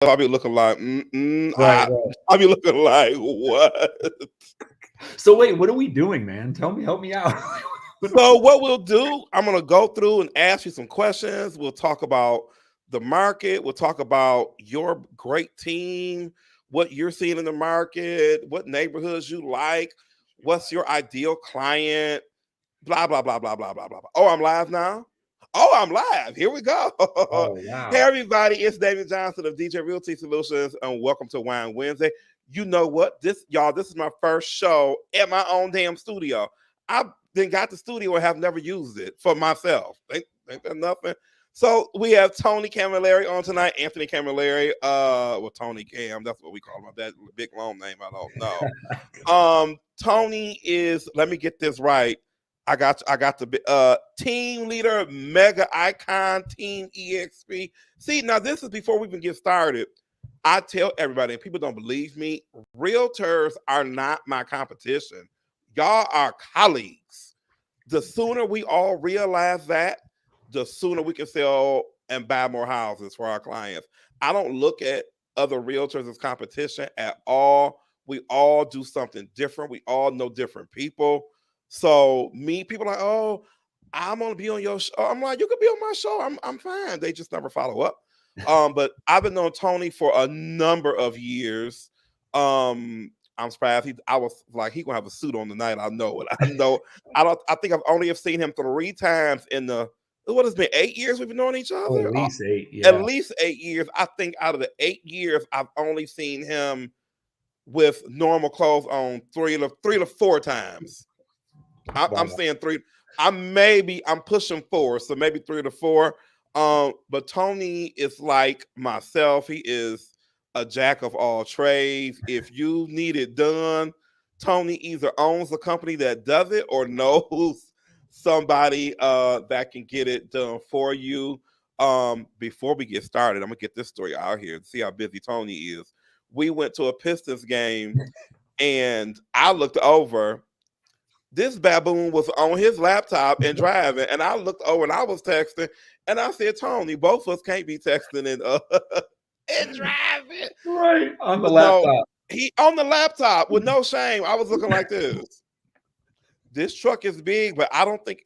I'll be looking like, Right. I'll be looking like, what? So wait, what are we doing, man? Tell me, help me out. So what we'll do, I'm gonna go through and ask you some questions. We'll talk about the market. We'll talk about your great team, what you're seeing in the market, what neighborhoods you like, what's your ideal client, blah blah blah blah blah blah blah. Oh, I'm live now. Oh, I'm live. Here we go. Oh Hey wow. everybody, it's David Johnson of DJ Realty Solutions, and welcome to Wine Wednesday. You know what? This is my first show at my own damn studio. I then got the studio and have never used it for myself. Ain't that nothing? So we have Tony Camilleri on tonight, Anthony Camilleri. Well, Tony Cam, that's what we call him. That big long name, I don't know. Tony is, let me get this right. I got the team leader, mega icon, team EXP. See, now this is before we even get started. I tell everybody, and people don't believe me, realtors are not my competition. Y'all are colleagues. The sooner we all realize that, the sooner we can sell and buy more houses for our clients. I don't look at other realtors as competition at all. We all do something different. We all know different people. So people are like, oh, I'm gonna be on your show. I'm like, you could be on my show. I'm fine. They just never follow up. But I've been on Tony for a number of years. I'm surprised I was like, he gonna have a suit on tonight. I know it. I know. I think I've only have seen him 3 times in the, what has been 8 years we've been knowing each Oh, other. at least 8. At Yeah. least 8 years. I think out of the 8 years, I've only seen him with normal clothes on three to four times. Wow. I'm saying three. I'm pushing four, so maybe 3 to 4. But Tony is like myself. He is a jack of all trades. If you need it done, Tony either owns a company that does it or knows somebody that can get it done for you. Before we get started, I'm gonna get this story out here and see how busy Tony is. We went to a Pistons game and I looked over. This baboon was on his laptop and driving, and I looked over and I was texting, and I said, Tony, both of us can't be texting and driving. Right on the But no, laptop. he on the laptop with no shame. I was looking like this. This truck is big, but I don't think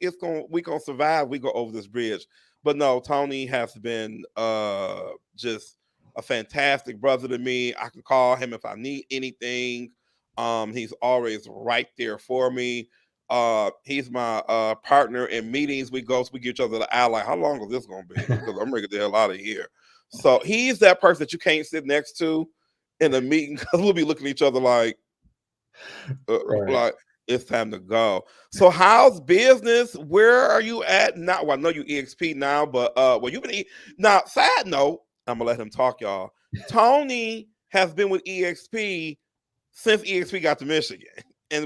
we gonna survive. We go over this bridge. But no, Tony has been just a fantastic brother to me. I can call him if I need anything. He's always right there for me. He's my partner in meetings. We give each other the eye like, how long is this gonna be? Because I'm ready to get the hell out of here. So he's that person that you can't sit next to in a meeting because we'll be looking at each other like, Right. like it's time to go. So how's business? Where are you at now? Well, I know you EXP now, but well, you've been now. Side note, I'm gonna let him talk, y'all. Tony has been with EXP since EXP got to Michigan, and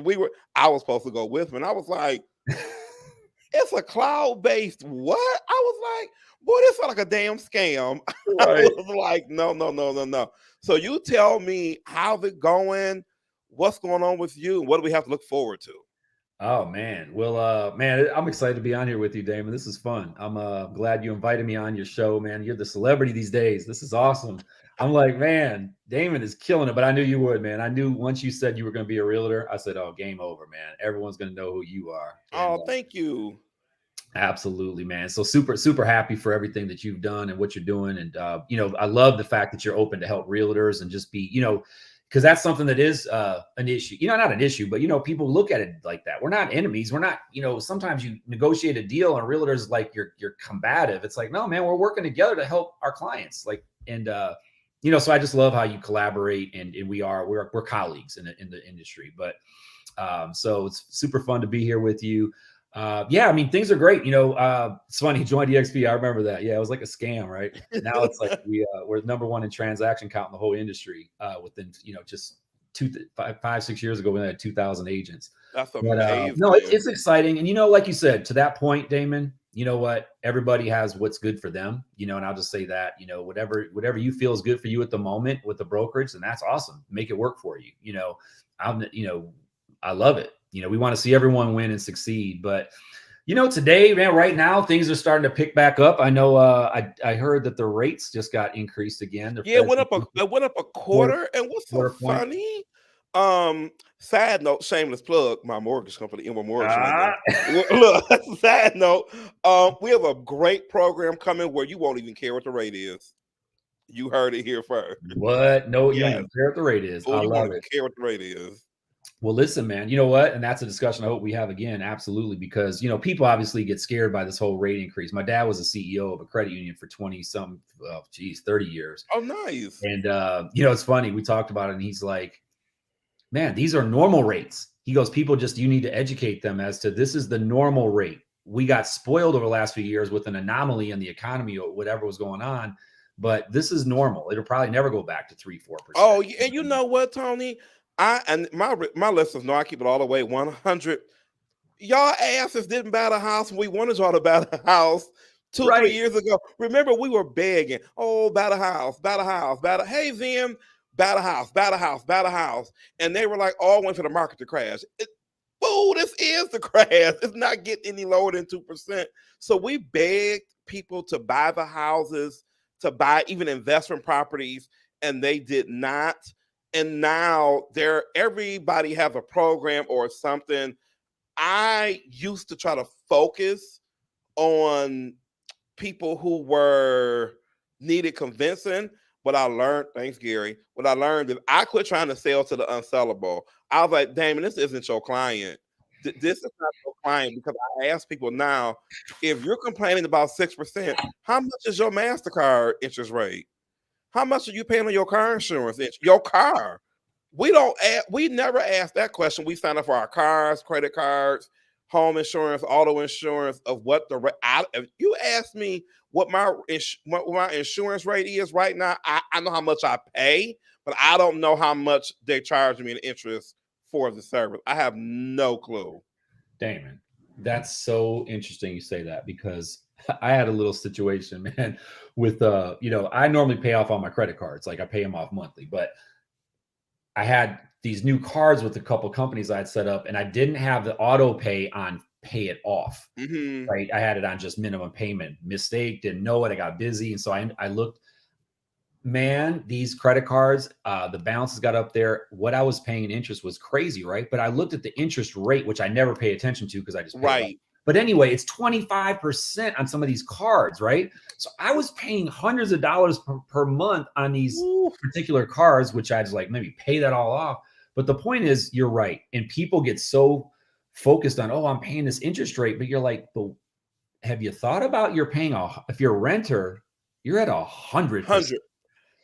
I was supposed to go with him, and I was like, it's a cloud-based what? I was like, boy, this sounds like a damn scam. I Right. was like, no, no, no, no, no. So you tell me, how's it going? What's going on with you? What do we have to look forward to? Oh man. Well, man, I'm excited to be on here with you, Damon. This is fun. I'm glad you invited me on your show, man. You're the celebrity these days. This is awesome. I'm like, man, Damon is killing it, but I knew you would, man. I knew once you said you were going to be a realtor, I said, oh, game over, man. Everyone's going to know who you are. And Oh, thank you. absolutely, man. So super happy for everything that you've done and what you're doing. And, I love the fact that you're open to help realtors and just be, because that's something that is an issue, not an issue, but, people look at it like that. We're not enemies. We're not, sometimes you negotiate a deal and realtors like you're combative. It's like, no, man, we're working together to help our clients. So I just love how you collaborate and we're colleagues in the industry, but so it's super fun to be here with you. I mean, things are great. It's funny. You joined EXP. I remember that. Yeah, it was like a scam, right? Now it's like we're number one in transaction count in the whole industry. Within just 5-6 years ago, we had 2,000 agents. That's But amazing. no, it's exciting. And like you said, to that point, Damon, you know what? Everybody has what's good for them. And I'll just say that whatever you feel is good for you at the moment with the brokerage, then that's awesome. Make it work for you. I love it. We want to see everyone win and succeed, but Today, man, right now things are starting to pick back up. I know. I heard that the rates just got increased again. The Yeah, Fed it went up a quarter quarter. And what's so quarter point. funny? Side note, shameless plug, my mortgage company, Emma Mortgage Lending. Ah, Look, side note, we have a great program coming where you won't even care what the rate is. You heard it here first. what? No, you don't Yes. even care what the rate is. Oh, I you love won't even it. care what the rate is. Well, listen, man, you know what? And that's a discussion I hope we have again. Absolutely. Because, people obviously get scared by this whole rate increase. My dad was a CEO of a credit union for 20 some, 30 years. Oh, nice. And, it's funny. We talked about it and he's like, man, these are normal rates. He goes, you need to educate them as to this is the normal rate. We got spoiled over the last few years with an anomaly in the economy or whatever was going on, but this is normal. It'll probably never go back to 3-4%. Oh, and you know what, Tony? My listeners know I keep it all the way 100. Y'all asses didn't buy the house when we wanted y'all to buy the house 2, 3 Right. years ago. Remember, we were begging, oh, buy the house, buy the house, hey, Zim, buy the house, buy the house, buy the house. And they were like, oh, I went for the market to crash. Fool, this is the crash. It's not getting any lower than 2%. So we begged people to buy the houses, to buy even investment properties, and they did not. And now everybody has a program or something. I used to try to focus on people who were needed convincing, but I learned, thanks, Gary, what I learned is I quit trying to sell to the unsellable. I was like, Damon, this isn't your client. This is not your client, because I ask people now, if you're complaining about 6%, how much is your MasterCard interest rate? How much are you paying on your car insurance? Your car. We never ask that question. We sign up for our cars, credit cards, home insurance, auto insurance, of what the if you ask me what my insurance rate is right now, I know how much I pay, but I don't know how much they charge me in interest for the service. I have no clue. Damon, that's so interesting you say that, because I had a little situation, man, with I normally pay off all my credit cards. Like I pay them off monthly, but I had these new cards with a couple companies I had set up, and I didn't have the auto pay on pay it off. Mm-hmm. Right. I had it on just minimum payment. Mistake, didn't know it. I got busy. And so I looked, man, these credit cards, the balances got up there. What I was paying in interest was crazy, right? But I looked at the interest rate, which I never pay attention to because I just pay it off. But anyway, it's 25% on some of these cards, right? So I was paying hundreds of dollars per month on these particular cards, which I just like maybe pay that all off. But the point is, you're right. And people get so focused on, oh, I'm paying this interest rate. But you're like, but have you thought about if you're a renter, you're at 100%.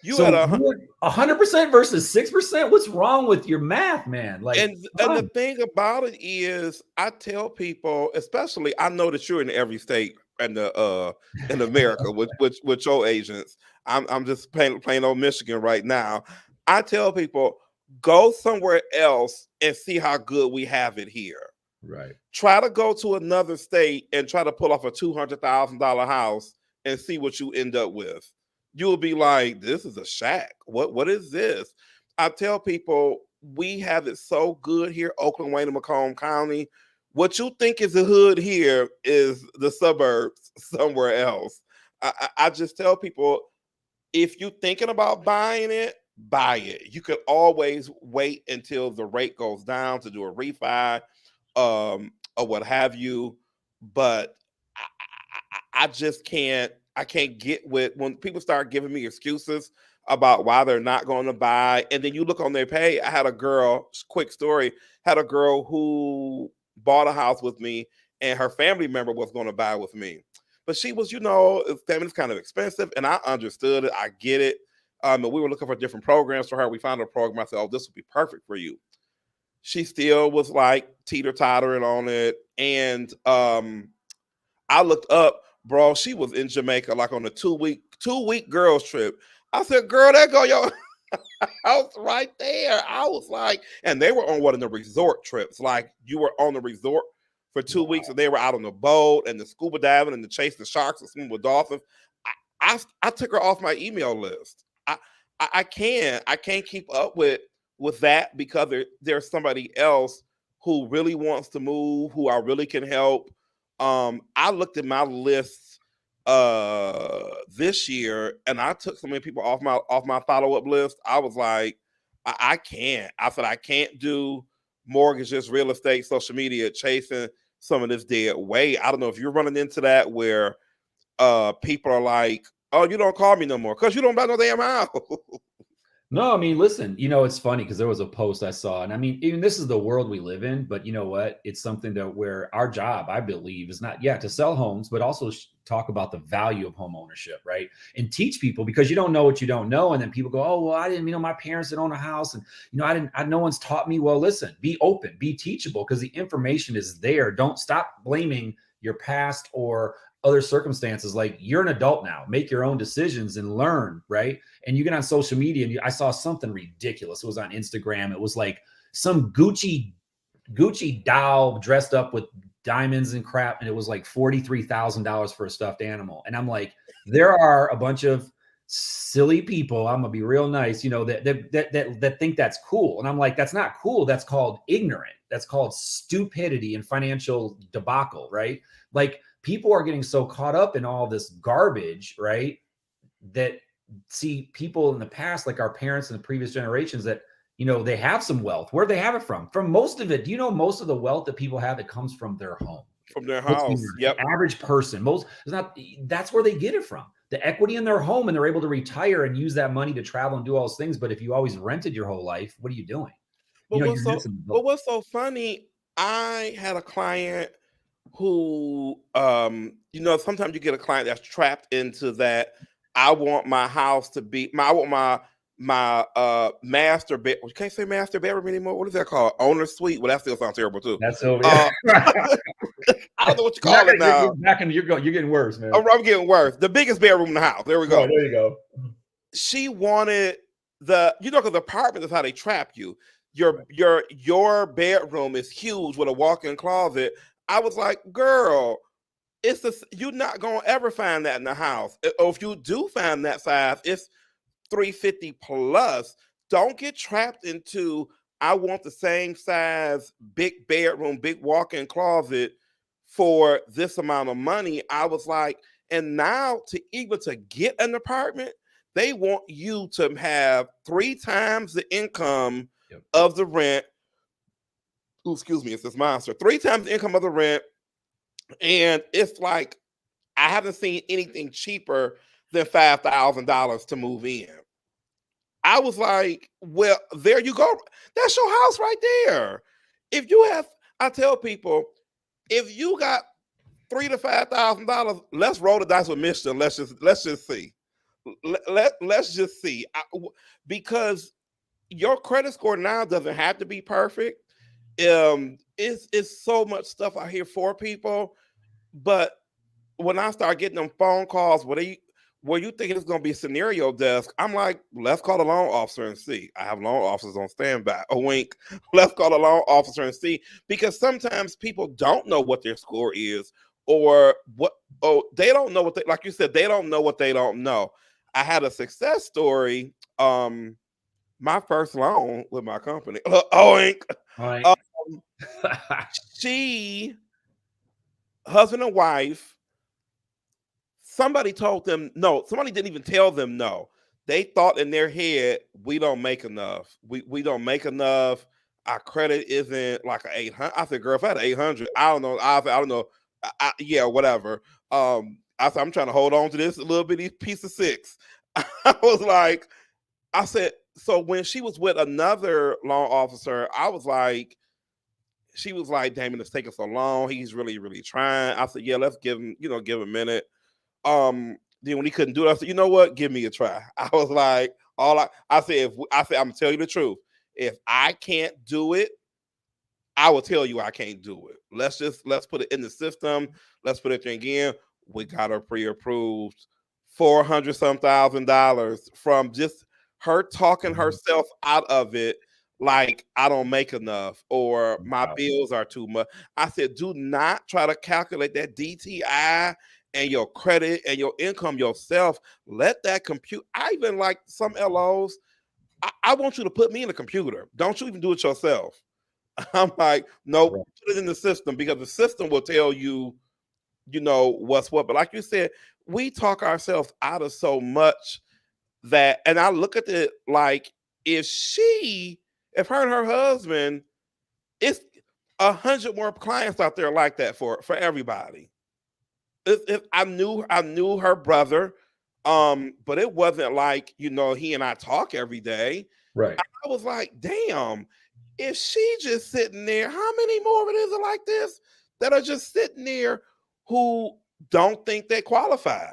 You had 100% versus 6%. What's wrong with your math, man? Like, and the thing about it is, I tell people, especially, I know that you're in every state in America with your agents. I'm just playing on Michigan right now. I tell people, go somewhere else and see how good we have it here. Right. Try to go to another state and try to pull off a $200,000 house and see what you end up with. You'll be like, this is a shack. What is this? I tell people, we have it so good here, Oakland, Wayne, and Macomb County. What you think is the hood here is the suburbs somewhere else. I just tell people, if you're thinking about buying it, buy it. You could always wait until the rate goes down to do a refi, or what have you. But I just can't. I can't get with when people start giving me excuses about why they're not going to buy. And then you look on their pay. I had a girl, quick story, had a girl who bought a house with me, and her family member was going to buy with me. But she was, family's kind of expensive, and I understood it. I get it. And we were looking for different programs for her. We found a program. I said, oh, this would be perfect for you. She still was like teeter-tottering on it. And I looked up, bro, she was in Jamaica like on a two-week girls trip. I said, girl, there go your house right there. I was like, and they were on one of the resort trips. Like, you were on the resort for 2 weeks, and they were out on the boat and the scuba diving and the chase the sharks and swim with dolphins. I took her off my email list. I can't keep up with that, because there's somebody else who really wants to move, who I really can help. I looked at my list this year, and I took so many people off my follow-up list. I was like, I can't. I said I can't do mortgages, real estate, social media, chasing some of this dead weight. I don't know if you're running into that where people are like, oh, you don't call me no more because you don't buy no damn house. No, I mean, listen, it's funny because there was a post I saw, and I mean, even this is the world we live in, but you know what? It's something that where our job, I believe, is not, to sell homes, but also talk about the value of home ownership, right? And teach people because you don't know what you don't know. And then people go, oh, well, I didn't, my parents didn't own a house. And, no one's taught me. Well, listen, be open, be teachable because the information is there. Don't stop blaming your past or other circumstances. Like, you're an adult now, make your own decisions and learn, right? And you get on social media and I saw something ridiculous. It was on Instagram. It was like some Gucci doll dressed up with diamonds and crap. And it was like $43,000 for a stuffed animal. And I'm like, there are a bunch of silly people. I'm gonna be real nice, that think that's cool. And I'm like, that's not cool. That's called ignorant. That's called stupidity and financial debacle, right? Like, people are getting so caught up in all this garbage, right? That see people in the past, like our parents and the previous generations, that, they have some wealth. Where do they have it from? From most of it. Do you know most of the wealth that people have, it comes from their home, from their house? Yep. The average person, that's where they get it from. The equity in their home, and they're able to retire and use that money to travel and do all those things. But if you always rented your whole life, what are you doing? But what's so funny, I had a client who, sometimes you get a client that's trapped into that. I want my house to be I want my master bed. You can't say master bedroom anymore. What is that called? Owner suite. Well, that still sounds terrible too. That's over. I don't know what you call it now. You're getting worse, man. I'm getting worse. The biggest bedroom in the house. There we go. Oh, there you go. She wanted because the apartment is how they trap you. Your bedroom is huge with a walk-in closet. I was like, girl, you're not gonna ever find that in the house. Or if you do find that size, it's $350 plus. Don't get trapped into, I want the same size, big bedroom, big walk-in closet for this amount of money. I was like, and now to get an apartment, they want you to have 3 times the income of the rent. Ooh, excuse me, it's this monster. 3 times the income of the rent. And it's like, I haven't seen anything cheaper than $5,000 to move in. I was like, well, there you go. That's your house right there. I tell people, if you got $3,000 to $5,000, let's roll the dice with Michigan. Let's just see. Let's just see. Because your credit score now doesn't have to be perfect. It's so much stuff out here for people, but when I start getting them phone calls where you think it's going to be a scenario desk, I'm like, let's call the loan officer and see. I have loan officers on standby. A wink. Let's call the loan officer and see, because sometimes people don't know what their score is, or they don't know like you said, they don't know what they don't know. I had a success story. My first loan with my company. She, husband and wife, somebody told them no. Somebody didn't even tell them no. They thought in their head, we don't make enough. We don't make enough. Our credit isn't like an 800. I said, girl, if I had 800, I don't know. I don't know. Yeah, whatever. I said, I'm trying to hold on to this little bitty piece of 6. I was like, I said, so when she was with another loan officer, I was like, she was like, Damon, it's taking so long. He's really, really trying. I said, yeah, let's give him a minute. Then when he couldn't do it, I said, you know what? Give me a try. I was like, I said, I'm gonna tell you the truth. If I can't do it, I will tell you I can't do it. Let's put it in the system. Let's put it there again. We got her pre-approved $400-some thousand from just her talking herself out of it. Like, I don't make enough, or my bills are too much. I said, do not try to calculate that DTI and your credit and your income yourself. Let that compute. I even like some LOs. I want you to put me in the computer. Don't you even do it yourself. I'm like, no, put it in the system, because the system will tell you what's what. But like you said, we talk ourselves out of so much that, and I look at it like, if her and her husband, it's 100 more clients out there like that for everybody. I knew her brother, but it wasn't like he and I talk every day. Right. I was like, damn, if she just sitting there, how many more of it is it like this that are just sitting there who don't think they qualify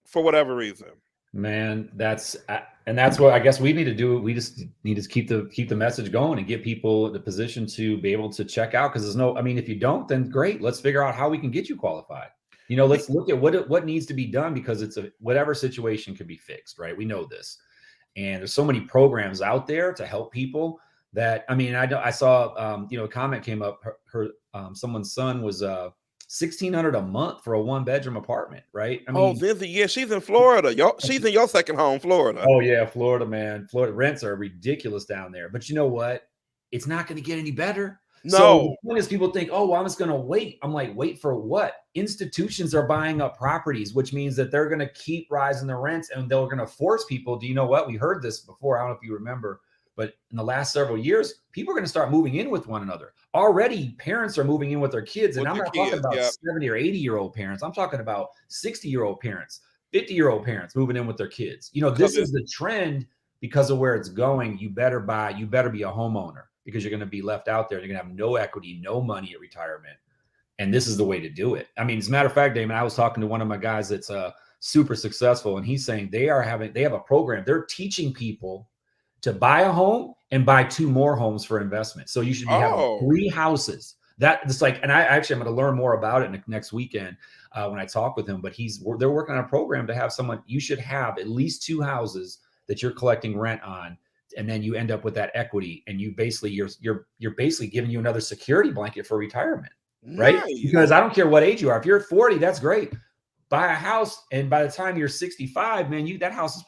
for whatever reason? Man, that's what I guess we need to do. We just need to keep the message going and get people in the position to be able to check out. Because if you don't, then great. Let's figure out how we can get you qualified. Let's look at what needs to be done, because whatever situation can be fixed, right? We know this, and there's so many programs out there to help people that I saw a comment came up. Someone's son was $1,600 a month for a 1-bedroom apartment, right? Vincy, yeah, she's in Florida. She's in your second home, Florida. Oh yeah, Florida, man. Florida rents are ridiculous down there. But you know what? It's not going to get any better. No. So the point is, people think, well, I'm just going to wait. I'm like, wait for what? Institutions are buying up properties, which means that they're going to keep rising the rents, and they're going to force people. Do you know what? We heard this before. I don't know if you remember, but in the last several years, people are going to start moving in with one another. Already, parents are moving in with their kids. And I'm not talking about 70 or 80-year-old parents. I'm talking about 60-year-old parents, 50-year-old parents moving in with their kids. This is the trend because of where it's going. You better be a homeowner, because you're going to be left out there. You're going to have no equity, no money at retirement. And this is the way to do it. As a matter of fact, Damon, I was talking to one of my guys that's super successful, and he's saying they have a program. They're teaching people to buy a home and buy 2 more homes for investment. So you should be having 3 houses. I'm going to learn more about it next weekend when I talk with him. But they're working on a program to have someone. You should have at least 2 houses that you're collecting rent on, and then you end up with that equity, and you basically you're basically giving you another security blanket for retirement, right? Nice. Because I don't care what age you are. If you're 40, that's great. Buy a house, and by the time you're 65, man, that house is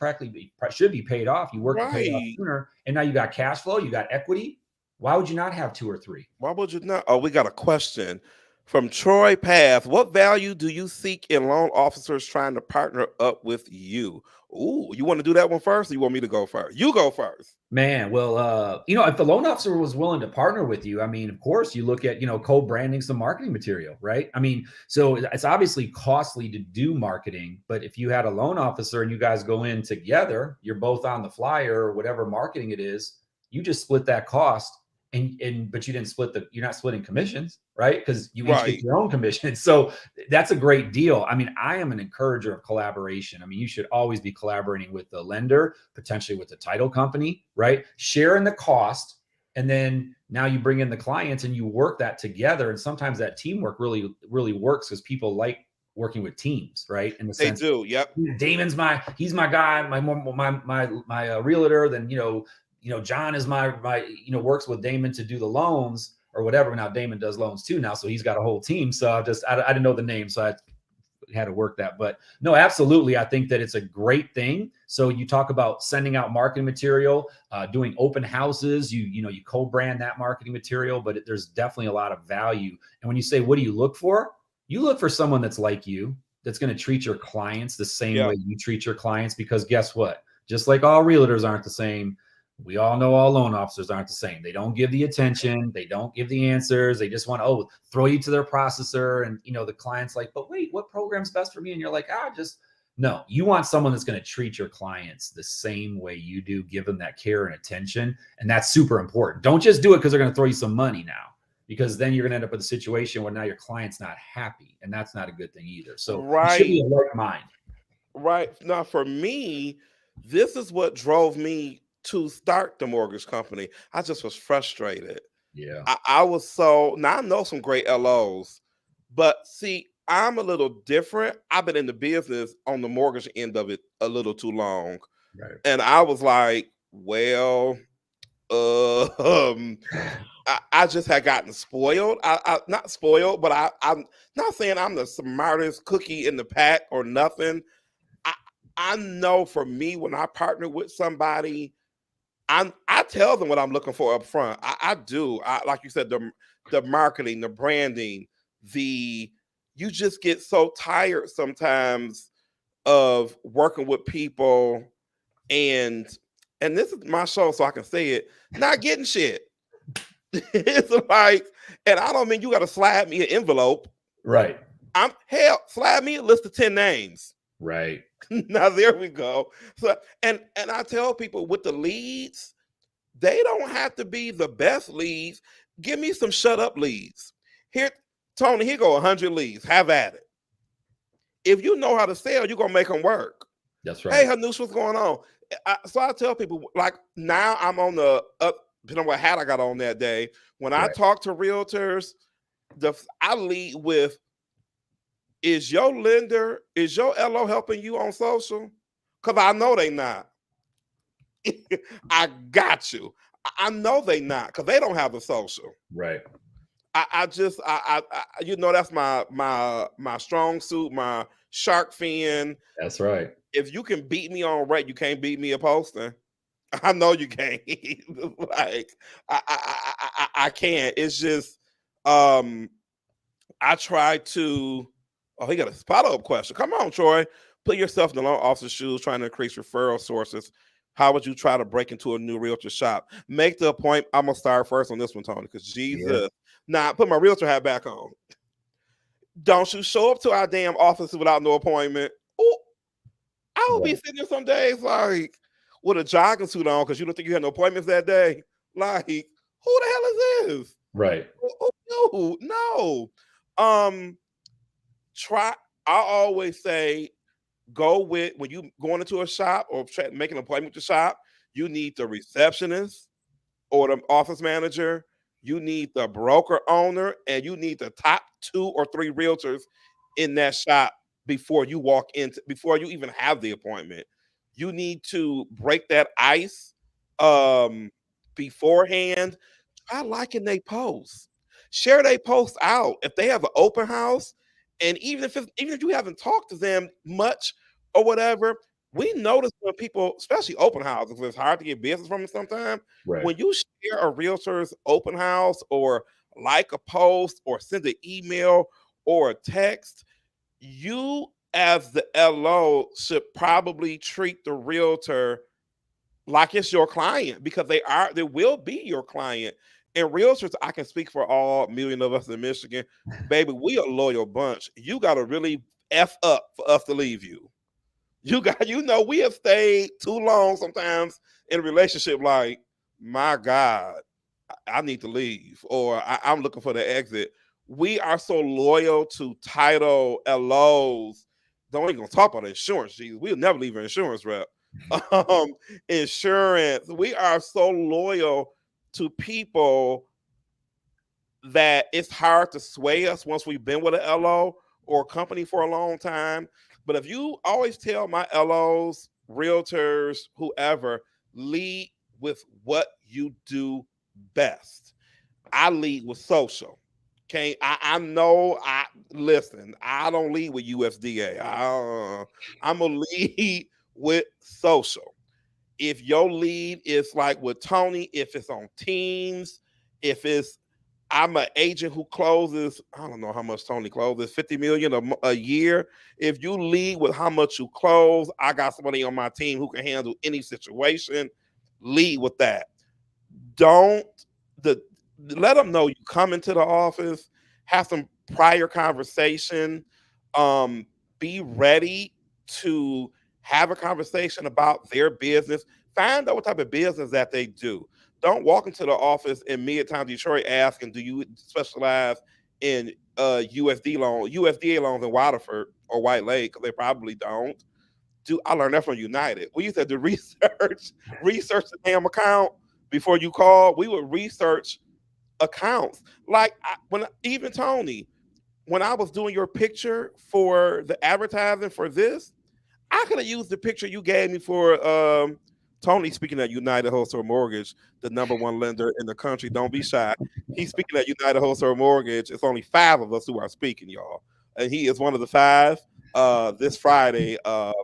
should be paid off. You work to pay it off sooner, and now you got cash flow, you got equity. Why would you not have 2 or 3? Why would you not? Oh, we got a question from Troy Path. What value do you seek in loan officers trying to partner up with you? Ooh, you want to do that one first, or you want me to go first? You go first. Man, well, if the loan officer was willing to partner with you, of course, you look at, co-branding some marketing material, right? So it's obviously costly to do marketing, but if you had a loan officer and you guys go in together, you're both on the flyer or whatever marketing it is, you just split that cost. But you didn't you're not splitting commissions, right? Because you each get your own commission. So that's a great deal. I am an encourager of collaboration. You should always be collaborating with the lender, potentially with the title company, right? Sharing the cost. And then now you bring in the clients and you work that together. And sometimes that teamwork really, really works, because people like working with teams, right? In the sense, they do. Yep. Damon's he's my guy, my realtor. Then, John is my works with Damon to do the loans or whatever. Now Damon does loans too now, so he's got a whole team. So I didn't know the name, so I had to work that. But no, absolutely, I think that it's a great thing. So you talk about sending out marketing material, doing open houses. You co-brand that marketing material, but there's definitely a lot of value. And when you say, what do you look for? You look for someone that's like you, that's going to treat your clients the same way you treat your clients. Because guess what? Just like all realtors aren't the same, we all know all loan officers aren't the same. They don't give the attention. They don't give the answers. They just want to throw you to their processor. And, the client's like, but wait, what program's best for me? And you're like, no, you want someone that's going to treat your clients the same way you do, give them that care and attention. And that's super important. Don't just do it because they're going to throw you some money now, because then you're going to end up with a situation where now your client's not happy. And that's not a good thing either. So it should be a like mind. Right. Now, for me, this is what drove me to start the mortgage company. I just was frustrated. Yeah. I was now I know some great LOs, but see, I'm a little different. I've been in the business on the mortgage end of it a little too long. Right. And I was like, well, I just had gotten spoiled. I not spoiled, but I'm not saying I'm the smartest cookie in the pack or nothing. I know for me, when I partner with somebody, I tell them what I'm looking for up front. I do. Like you said, the marketing, the branding, you just get so tired sometimes of working with people and this is my show, so I can say it, not getting shit. It's like, and I don't mean you got to slide me an envelope. Right. Slide me a list of 10 names. Right. Now there we go. So and I tell people with the leads, they don't have to be the best leads. Give me some shut up leads. Here, Tony, here go 100 leads. Have at it. If you know how to sell, you're gonna make them work. That's right. Hey, Hanush, what's going on? So I tell people, like, now I'm on the depending on what hat I got on that day. When I talk to realtors, I lead with, is your LO helping you on social? Because I know they not. I got you. I know they not, because they don't have the social. Right. I that's my strong suit, my shark fin. That's right. If you can beat me on rate, you can't beat me at posting. I know you can't. Like I can't. It's just I try to. Oh, he got a spot up question. Come on, Troy. Put yourself in the loan officer's shoes, trying to increase referral sources. How would you try to break into a new realtor shop? Make the appointment. I'm gonna start first on this one, Tony, because Jesus. Yeah. Now, put my realtor hat back on. Don't you show up to our damn office without no appointment. Ooh, I will be sitting there some days like with a jogging suit on because you don't think you had no appointments that day. Like, who the hell is this? Right. No. I always say, go with, when you going into a shop or make an appointment to shop, you need the receptionist or the office manager, you need the broker owner, and you need the top 2 or 3 realtors in that shop before you before you even have the appointment. You need to break that ice beforehand. Try liking they posts. Share they posts out. If they have an open house, and even if you haven't talked to them much or whatever, we notice when people, especially open houses, it's hard to get business from them sometimes. Right. When you share a realtor's open house or like a post or send an email or a text, you as the LO should probably treat the realtor like it's your client, because they will be your client. And realtors, I can speak for all million of us in Michigan, baby, we a loyal bunch. You got to really F up for us to leave you. We have stayed too long sometimes in a relationship. Like, my God, I need to leave, or I'm looking for the exit. We are so loyal to title LOs. Don't even gonna talk about insurance. Geez, we'll never leave an insurance rep. Insurance. We are so loyal to people that it's hard to sway us once we've been with an LO or a company for a long time. But if you always tell my LOs, realtors, whoever, lead with what you do best. I lead with social. Okay, listen, I don't lead with USDA. I'm gonna lead with social. If your lead is like with Tony, if it's on Teams, if it's, I'm an agent who closes, I don't know how much Tony closes, 50 million a year. If you lead with how much you close, I got somebody on my team who can handle any situation. Lead with that. Let them know you come into the office, have some prior conversation, be ready to have a conversation about their business. Find out what type of business that they do. Don't walk into the office in Midtown Detroit asking, do you specialize in USDA loans in Waterford or White Lake? Because they probably don't. I learned that from United. We used to do research the damn account before you call. We would research accounts. Like even Tony, when I was doing your picture for the advertising for this, I could have used the picture you gave me for Tony speaking at United Wholesale Mortgage, the #1 lender in the country. Don't be shy. He's speaking at United Wholesale Mortgage. It's only 5 of us who are speaking, y'all. And he is one of the 5 this Friday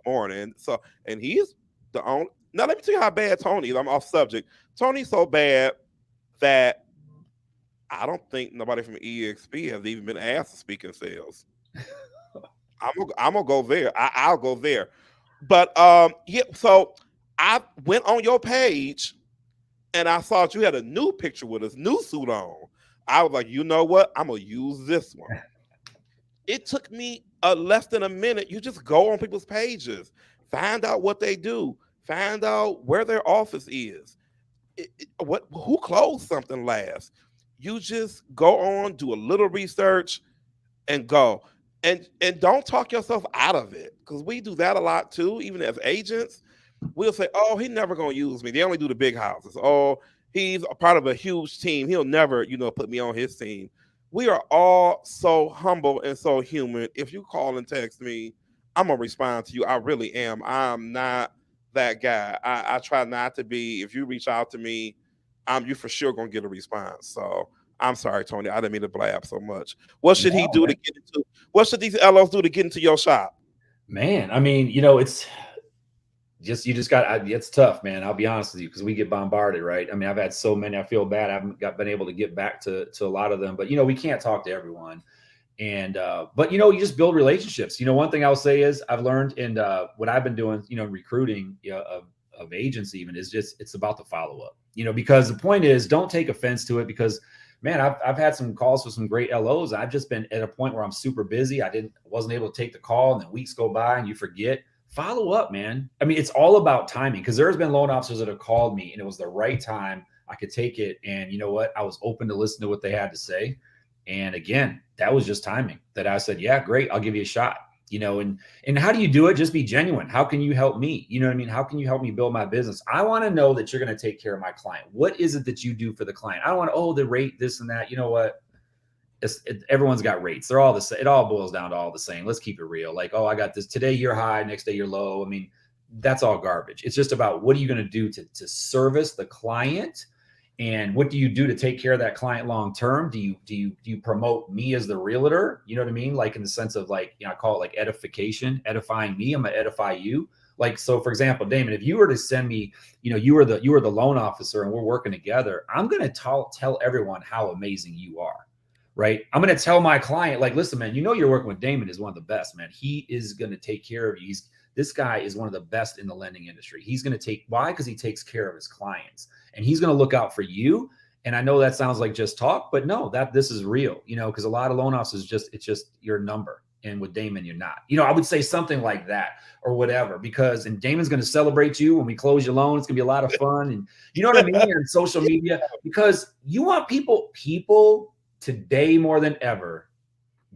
morning. So, and he is the only. Now, let me tell you how bad Tony is. I'm off subject. Tony's so bad that I don't think nobody from EXP has even been asked to speak in sales. I'm gonna go there. I'll go there. But yeah, so I went on your page and I saw that you had a new picture with a new suit on. I was like, you know what? I'm gonna use this one. It took me less than a minute. You just go on people's pages, find out what they do, find out where their office is, what who closed something last. You just go on, do a little research, and go. And don't talk yourself out of it because we do that a lot too. Even as agents, we'll say, "Oh, he never gonna use me. They only do the big houses. Oh, he's a part of a huge team. He'll never, put me on his team." We are all so humble and so human. If you call and text me, I'm gonna respond to you. I really am. I'm not that guy. I try not to be. If you reach out to me, you for sure gonna get a response. So I'm sorry, Tony. I didn't mean to blab so much. What should he No, do to man. get into? What should these LOs do to get into your shop? Man, I mean, it's just you just got it's tough, man. I'll be honest with you because we get bombarded, right? I mean, I've had so many. I feel bad. I haven't been able to get back to a lot of them, but we can't talk to everyone. And but you just build relationships. One thing I'll say is I've learned, and what I've been doing, recruiting of agents even is just it's about the follow up. Because the point is don't take offense to it because man, I've had some calls with some great LOs. I've just been at a point where I'm super busy. Wasn't able to take the call, and then weeks go by and you forget. Follow up, man. I mean, it's all about timing because there's been loan officers that have called me and it was the right time. I could take it. And you know what? I was open to listen to what they had to say. And again, that was just timing that I said, yeah, great. I'll give you a shot. And how do you do it? Just be genuine. How can you help me? You know what I mean? How can you help me build my business? I want to know that you're going to take care of my client. What is it that you do for the client? I don't want to, the rate, this and that. You know what? Everyone's got rates. They're all the same. It all boils down to all the same. Let's keep it real. Like, oh, I got this today, you're high, next day you're low. I mean, that's all garbage. It's just about what are you going to do to service the client, and what do you do to take care of that client long term? Do you promote me as the realtor? You know what I mean? Like in the sense of like, I call it like edification, edifying me. I'm gonna edify you. Like, so for example, Damon, if you were to send me, you were the loan officer and we're working together, I'm gonna tell everyone how amazing you are. Right. I'm going to tell my client, like, listen, man, you're working with Damon is one of the best, man. He is going to take care of you. This guy is one of the best in the lending industry. He's going to why? Because he takes care of his clients and he's going to look out for you. And I know that sounds like just talk, but no, this is real, because a lot of loan officers it's just your number. And with Damon, you're not, I would say something like that or whatever, and Damon's going to celebrate you when we close your loan. It's gonna be a lot of fun. And you know what I mean? On social media, because you want people today more than ever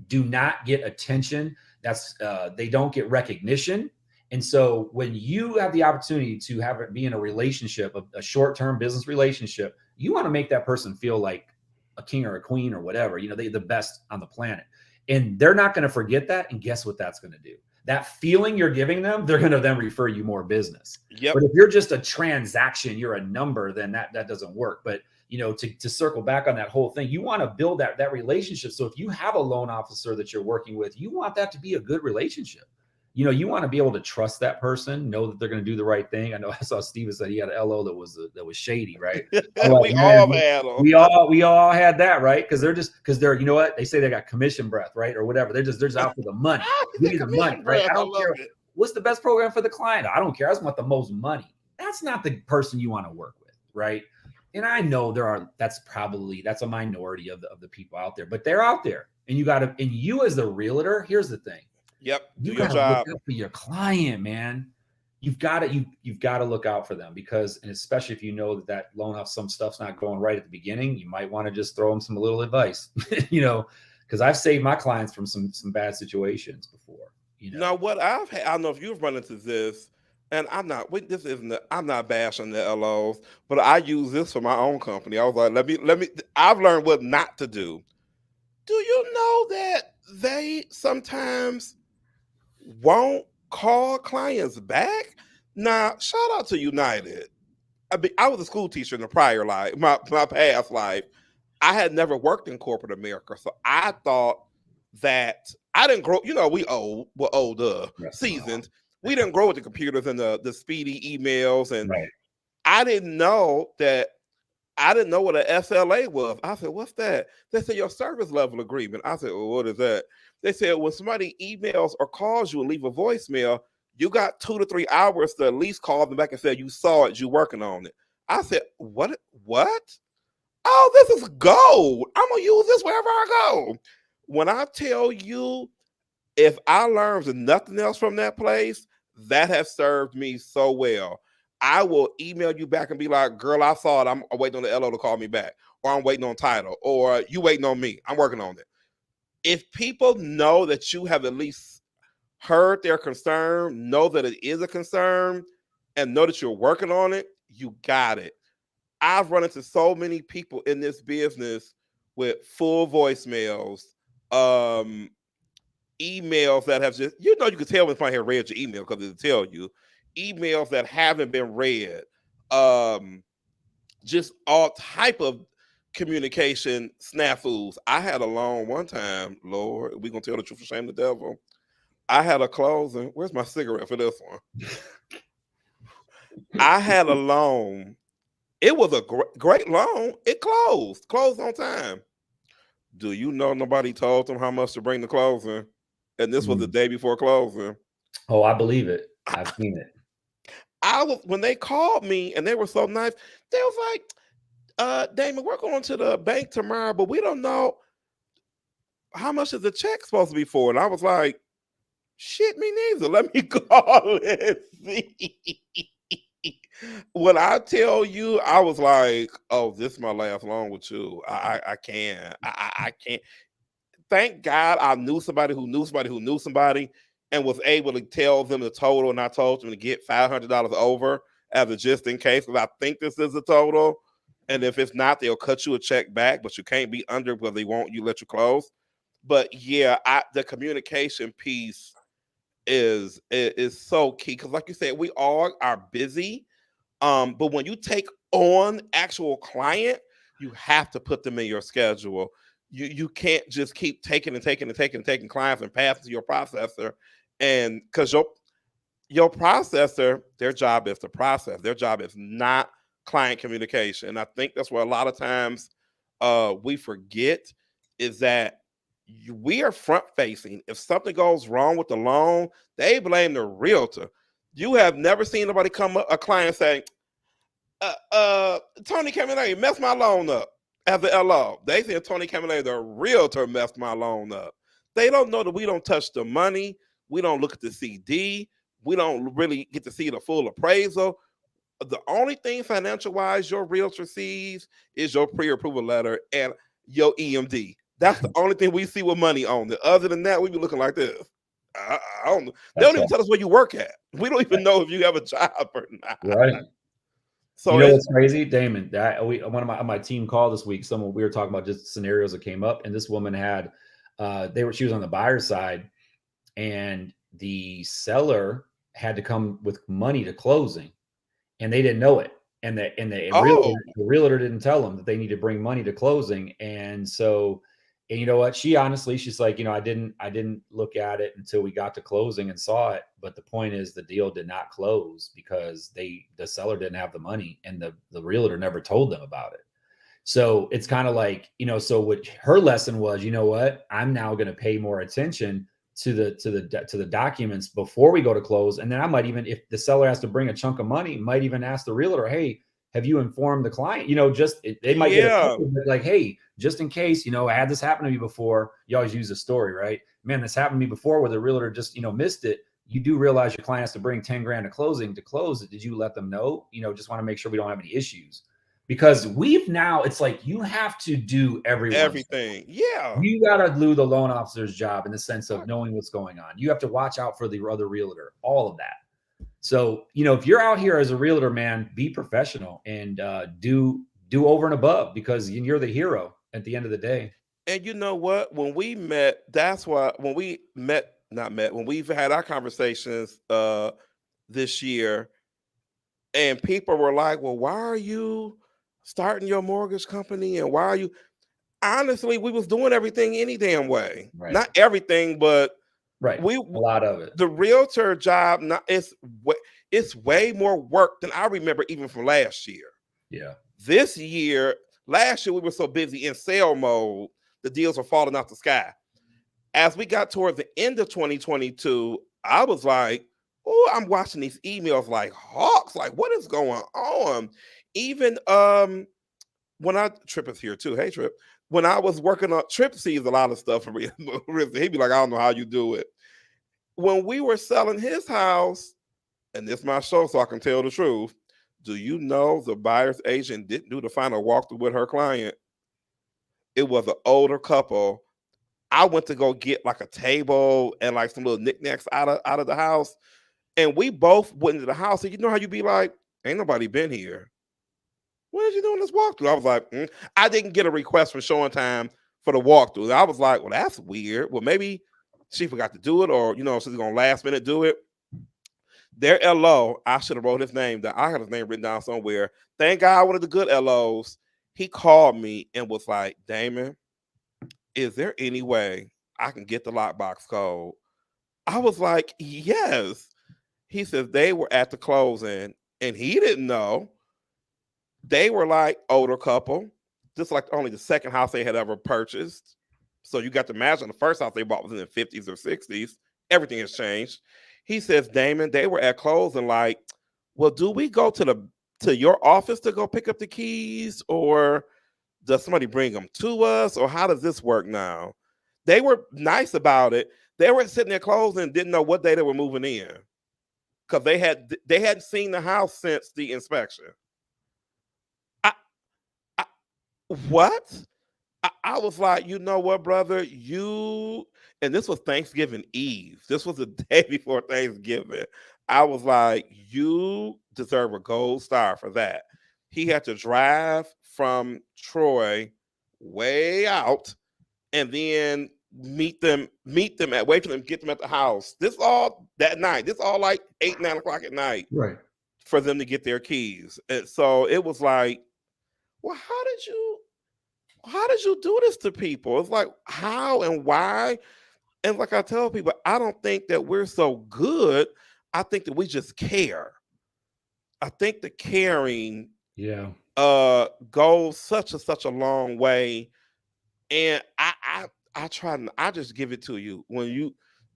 do not get attention. They don't get recognition. And so when you have the opportunity to have it be in a relationship, a short-term business relationship, you want to make that person feel like a king or a queen or whatever, they're the best on the planet. And they're not going to forget that. And guess what that's going to do? That feeling you're giving them, they're going to then refer you more business. Yep. But if you're just a transaction, you're a number, then that doesn't work. But to circle back on that whole thing, you want to build that relationship. So if you have a loan officer that you're working with, you want that to be a good relationship. You want to be able to trust that person, know that they're going to do the right thing. I know I saw Steven said he had an LO that was shady, right? We all had them. We all had that, right? Because they're you know what they say, they got commission breath, right, or whatever. They're just out for the money. Give me the money, right? I don't care what's the best program for the client. I don't care. I just want the most money. That's not the person you want to work with, right? And I know that's a minority of the people out there, but they're out there. And you as the realtor, here's the thing. Yep. You got to look out for your client, man. You've got to look out for them and especially if you know that loan off some stuff's not going right at the beginning, you might want to just throw them some little advice, because I've saved my clients from some bad situations before. Now, what I don't know if you've run into this, and I'm not bashing the LOs, but I use this for my own company. I was like, I've learned what not to do. Do you know that they sometimes won't call clients back? Now, shout out to United. I was a school teacher in the prior life, my past life. I had never worked in corporate America, so I thought that I didn't grow. We're older, seasoned. We didn't grow with the computers and the speedy emails, and right. I didn't know that. I didn't know what an SLA was. I said, "What's that?" They said your service level agreement. I said, "Well, what is that?" They said when somebody emails or calls you and leave a voicemail, you got 2 to 3 hours to at least call them back and say you saw it, you working on it. I said, what? Oh, this is gold. I'm gonna use this wherever I go. When I tell you, if I learned nothing else from that place, that has served me so well. I will email you back and be like, girl, I saw it. I'm waiting on the LO to call me back. Or I'm waiting on title. Or you waiting on me. I'm working on it. If people know that you have at least heard their concern, know that it is a concern, and know that you're working on it, you got it. I've run into so many people in this business with full voicemails, emails that have just, you can tell when somebody had read your email because it'll tell you, emails that haven't been read, just all type of communication snafus. I had a loan one time, Lord, we gonna tell the truth and shame the devil. I had a closing. Where's my cigarette for this one? I had a loan. It was a great loan. It closed on time. Do you know nobody told them how much to bring the closing? And this was the day before closing. Oh, I believe it. I've seen it. When they called me and they were so nice, they was like, Damon, we're going to the bank tomorrow, but we don't know how much is the check supposed to be for. And I was like, shit, me neither. Let me call and see. When I tell you, I was like, oh, this is my last loan with you. I can't. I can't. Thank God I knew somebody who knew somebody who knew somebody and was able to tell them the total. And I told them to get $500 over as a just in case, because I think this is the total. And if it's not, they'll cut you a check back, but you can't be under because they won't you let you close. But yeah, the communication piece is so key, because like you said, we all are busy. But when you take on actual client, you have to put them in your schedule. You can't just keep taking clients and passing to your processor. And because your processor, their job is to process. Their job is not client communication. And I think that's where a lot of times we forget is that we are front facing. If something goes wrong with the loan, they blame the realtor. You have never seen nobody come up, a client say, Tony Camilleri messed my loan up as the LO. They say Tony Camilleri, the realtor, messed my loan up. They don't know that we don't touch the money. We don't look at the CD. We don't really get to see the full appraisal. The only thing financial-wise your realtor sees is your pre-approval letter and your EMD. That's the only thing we see with money on it. Other than that, we be looking like this. I don't know. They don't even tell us where you work at. We don't even know if you have a job or not. Right. So you know what's crazy, Damon? That one of my team called this week. We were talking about just scenarios that came up, and this woman had she was on the buyer's side, and the seller had to come with money to closing, and they didn't know it, and the realtor didn't tell them that they need to bring money to closing, and so. And you know what? She's like, I didn't look at it until we got to closing and saw it. But the point is, the deal did not close because the seller didn't have the money, and the realtor never told them about it. So it's kind of like, so what her lesson was, you know what? I'm now going to pay more attention to the documents before we go to close, and then I might even, if the seller has to bring a chunk of money, might even ask the realtor, hey, have you informed the client? They might get a like, hey, just in case, I had this happen to me before. You always use a story, right? Man, this happened to me before where the realtor just, missed it. You do realize your client has to bring 10 grand to closing to close it. Did you let them know? Just want to make sure we don't have any issues, because it's like, you have to do everything. Yeah. You got to do the loan officer's job in the sense of knowing what's going on. You have to watch out for the other realtor, all of that. So, if you're out here as a realtor, man, be professional and do over and above, because you're the hero at the end of the day. And you know what? When we met, that's why when we've had our conversations this year, and people were like, well, why are you starting your mortgage company? And why are you? Honestly, we was doing everything any damn way. Right. Not everything, but a lot of it. The realtor job, it's way more work than I remember even from last year. Yeah. Last year we were so busy in sale mode, the deals were falling out the sky. As we got towards the end of 2022, I was like, oh, I'm watching these emails like hawks. Like, what is going on? Even when Trip is here too. Hey Trip. When I was working on Trip sees a lot of stuff from me. He'd be like, I don't know how you do it. When we were selling his house, and this is my show, so I can tell the truth. Do you know the buyer's agent didn't do the final walkthrough with her client? It was an older couple. I went to go get like a table and like some little knickknacks out of the house. And we both went into the house. And you know how you be like, ain't nobody been here. When did you doing this walkthrough? I was like, I didn't get a request from Showing Time for the walkthrough. I was like, well, that's weird. Well, maybe she forgot to do it, or she's gonna last minute do it. Their LO, I should have wrote his name down. I had his name written down somewhere. Thank God, one of the good LOs. He called me and was like, Damon, is there any way I can get the lockbox code? I was like, yes. He says they were at the closing and he didn't know. They were like older couple, just like only the second house they had ever purchased. So you got to imagine the first house they bought was in the 50s or 60s. Everything has changed. He says, Damon, they were at closing like, well, do we go to your office to go pick up the keys, or does somebody bring them to us, or how does this work now? They were nice about it. They were sitting there closing and didn't know what day they were moving in because they hadn't seen the house since the inspection. What? I was like, you know what, brother? And this was Thanksgiving Eve. This was the day before Thanksgiving. I was like, you deserve a gold star for that. He had to drive from Troy way out and then wait for them, get them at the house. This all that night. This all like 8, 9 o'clock at night. Right. For them to get their keys. And so it was like, well, how did you do this to people? It's like, how and why? And like I tell people, I don't think that we're so good. I think that we just care. I think the caring goes such a long way. And I just give it to you.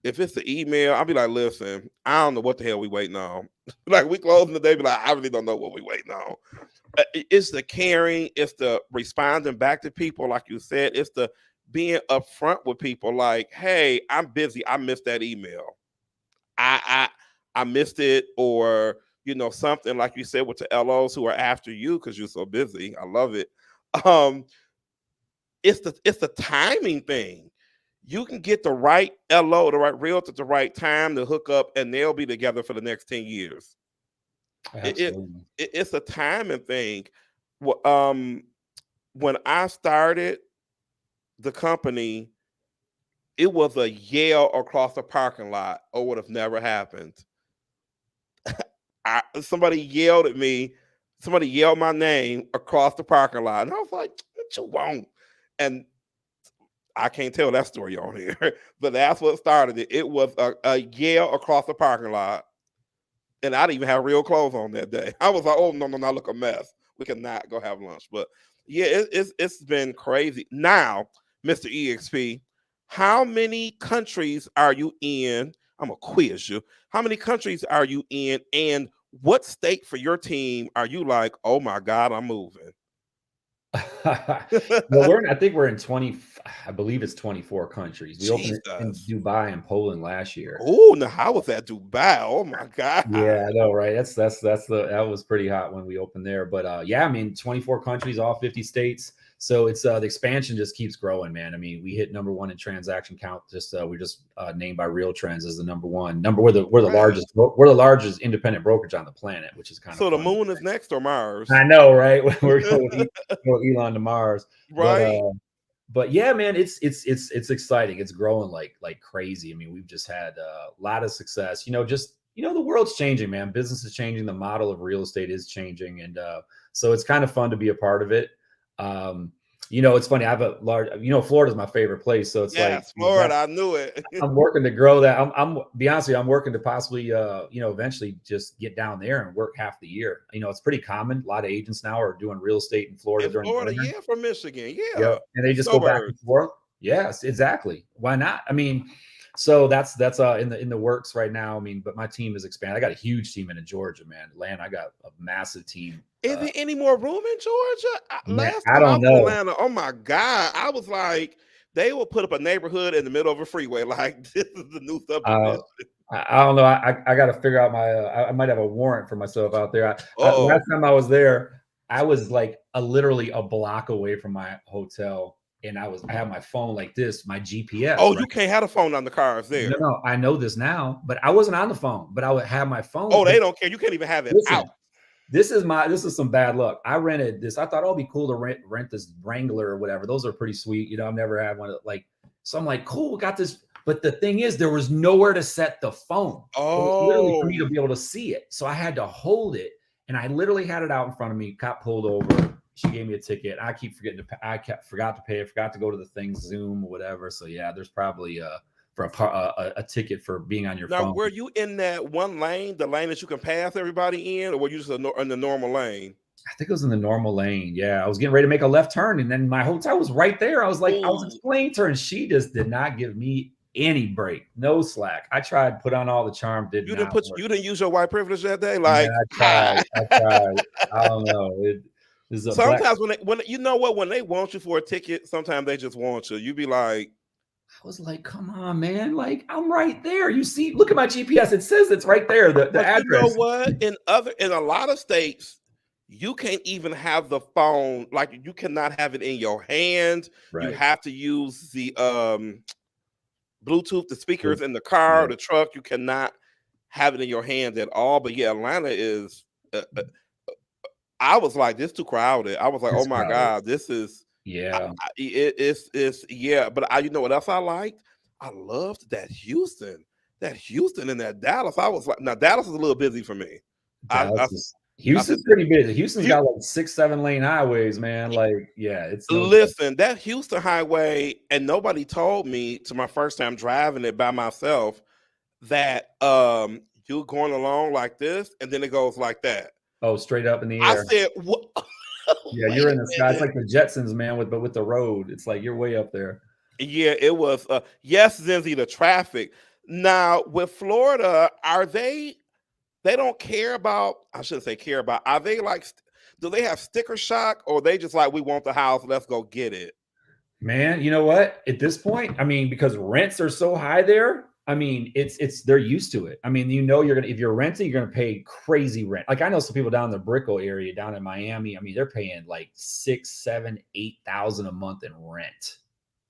If it's the email, I'll be like, listen, I don't know what the hell we waiting on. Like we closing the day, be like, I really don't know what we waiting on. It's the caring, it's the responding back to people, like you said, it's the being upfront with people, like, hey, I'm busy, I missed that email. I missed it, or something like you said with the LOs who are after you because you're so busy. I love it. It's the timing thing. You can get the right LO, the right realtor at the right time to hook up, and they'll be together for the next 10 years. It's a timing thing. When I started the company, it was a yell across the parking lot, or would have never happened. Somebody yelled at me. Somebody yelled my name across the parking lot, and I was like, "What you want?" And I can't tell that story on here, but that's what started it. It was a yell across the parking lot. And I didn't even have real clothes on that day. I was like, oh, no, look a mess. We cannot go have lunch. But yeah, it's been crazy. Now, Mr. EXP, how many countries are you in? I'm going to quiz you. How many countries are you in? And what state for your team are you like, oh my God, I'm moving? Well, I think we're in 20, I believe it's 24 countries. We opened in Dubai and Poland last year. Oh, now how was that Dubai? Oh my God. Yeah, I know, right? That was pretty hot when we opened there. But yeah, I mean, 24 countries, all 50 states. So it's the expansion just keeps growing, man. I mean, we hit #1 in transaction count. We're just named by RealTrends as the #1. We're the largest independent brokerage on the planet, which is kind of so the moon is next, or Mars? I know, right? We're going Elon to Mars, right? But yeah, man, it's exciting. It's growing like crazy. I mean, we've just had a lot of success. The world's changing, man. Business is changing. The model of real estate is changing, and so it's kind of fun to be a part of it. It's funny. I have a large, Florida's my favorite place. So it's like Florida. I knew it. I'm working to grow that. I'm be honest with you, I'm working to possibly, eventually just get down there and work half the year. It's pretty common. A lot of agents now are doing real estate in Florida during the winter. Yeah, from Michigan. Yeah. Yep. And they just go back and forth. Yes, exactly. Why not? I mean, so that's in the works right now. I mean, but my team is expanding. I got a huge team in Georgia, man. Atlanta, I got a massive team. Is there any more room in Georgia? Man, Last I time I don't was in know. Atlanta, oh my God, I was like, they will put up a neighborhood in the middle of a freeway. Like, this is the new Uh, subdivision. I don't know. I got to figure out my. I might have a warrant for myself out there. Oh, Last time I was there, I was like literally a block away from my hotel, and I had my phone like this, my GPS, oh, right? you can't have a phone on the cars No, there. no, I know this now, but I wasn't on the phone, but I would have my phone. Oh, they don't care. You can't even have it out. Listen, this is some bad luck. I rented this. I thought, oh, it'd be cool to rent this Wrangler or whatever. Those are pretty sweet. You know, I've never had one like, so I'm like, cool, got this. But the thing is, there was nowhere to set the phone. It was literally for me to Oh, be able to see it. So I had to hold it. And I literally had it out in front of me, got pulled over. She gave me a ticket. I keep forgetting to pay. Forgot to pay it, forgot to go to the thing, Zoom or whatever. So yeah, there's probably for a ticket for being on your now phone. were you in that one lane, the lane that you can pass everybody in, or were you just in the normal lane? I think it was in the normal lane. Yeah, I was getting ready to make a left turn, and then my hotel was right there. I was Oh, explaining to her, and she just did not give me any break, no slack. I tried, put on all the charm, did not work. you didn't use your white privilege that day. Man, Like, I tried. hi. I tried. I don't know. It is a black. Sometimes when you know what, when they want you for a ticket, sometimes they just want you. You be like, I was like, come on, man. Like, I'm right there. You see, look at my GPS. It says it's right there, the but you know address. what? In a lot of states, you can't even have the phone. Like, you cannot have it in your hand. You Right. have to use the Bluetooth, the speakers Blue- in the car, Yeah. the truck. You cannot have it in your hand at all. But yeah, Atlanta is. I was like, this too crowded. I was like, oh It's my crowded. God, this is. Yeah. It's yeah. But you know what else I liked? I loved that Houston and that Dallas. I was like, now Dallas is a little busy for me. Dallas is I said, Houston's pretty busy. Houston's "Hu- got like 6, 7 lane highways, man. Like, yeah, it's no joke. listen, that Houston highway, and nobody told me to my first time driving it by myself that you're going along like this, and then it goes like that. Oh, straight up in the I air. said, what? Yeah, Wait you're a in the sky. It's minute. like the Jetsons, man, with the road. It's like you're way up there. Yeah, it was. Yes, Zinzi, the traffic. Now with Florida, are they? They don't care about. I shouldn't say care about. Are they like? Do they have sticker shock, or they just like, we want the house, let's go get it? Man, you know what? At this point, I mean, because rents are so high there, I mean, it's they're used to it. I mean, you know, you're gonna if you're renting, you're gonna pay crazy rent. Like I know some people down in the Brickell area, down in Miami. I mean, they're paying like 6, 7, 8,000 a month in rent.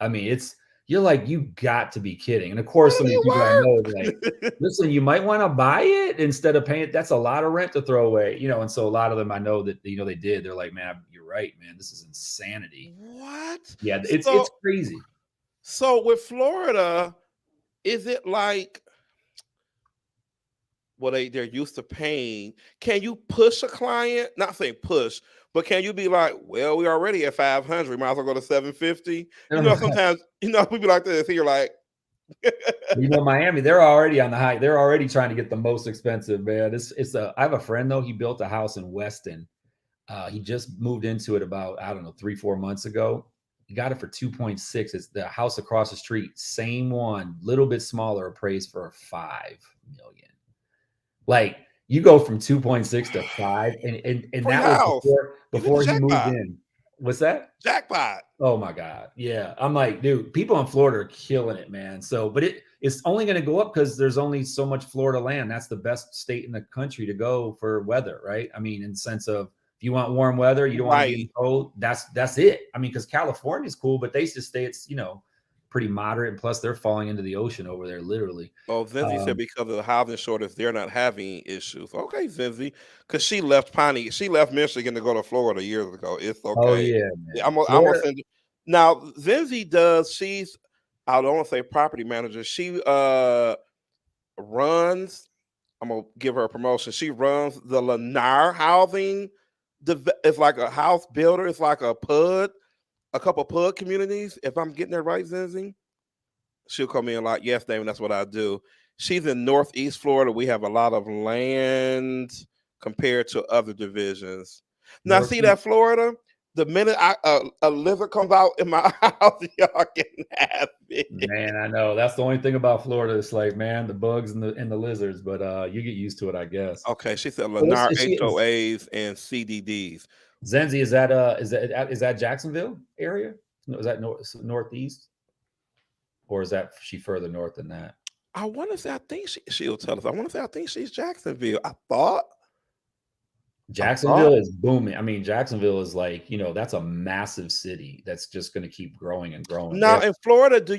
I mean, it's you're like, you got to be kidding. And of course, How some do of the people I know are like, they work? listen, you might want to buy it instead of paying it. That's a lot of rent to throw away, you know. And so a lot of them I know that you know they did. They're like, man, you're right, man. This is insanity. What? Yeah, So it's crazy. so with Florida, is it like, well, they're used to paying? Can you push a client? Not saying push, but can you be like, well, we're already at 500, might as well go to 750? You know, sometimes we be like this. Here, like, You know, Miami, they're already on the high. They're already trying to get the most expensive, man. It's a. I have a friend though. He built a house in Weston. He just moved into it about I don't know 3, 4 months ago. He got it for 2.6. It's the house across the street, same one, little bit smaller, appraised for 5 million. Like you go from 2.6 to 5, and free that was house. You hit the before he moved jackpot. in. What's that? Jackpot. Oh my God. Yeah. I'm like, dude, people in Florida are killing it, man. So, but it's only going to go up because there's only so much Florida land. That's the best state in the country to go for weather, right? I mean, in the sense of if you want warm weather, you don't want to be in Right. the cold. That's it. I mean, because California's cool, but they just say it's pretty moderate, and plus they're falling into the ocean over there, literally. Oh, Zinzi said Um, because of the housing shortage, they're not having issues. Okay, Zinzi, because she left Michigan to go to Florida years ago. It's oh okay. yeah, Yeah, man. I'm gonna Florida. send you. Now, Zinzi does. I don't want to say property manager. She runs. I'm gonna give her a promotion. She runs the Lennar Housing. It's like a house builder. It's like a couple PUD communities. If I'm getting that right, Zinzi. She'll call me and like, yes, David, that's what I do. She's in Northeast Florida. We have a lot of land compared to other divisions. Now, see Northeast. that Florida? The minute a lizard comes out in my house, y'all can have it. Man, I know that's the only thing about Florida. It's like, man, the bugs and the lizards, but you get used to it, I guess. Okay, she said So Lennar is she HOAs and CDDs. Zenzi? Is that Jacksonville area? No, is that northeast, or is that she further north than that? I want to say, I think she'll tell us. I want to say, I think she's Jacksonville. I thought. Jacksonville is booming. I mean, Jacksonville is like, that's a massive city that's just going to keep growing and growing. Now in Florida, do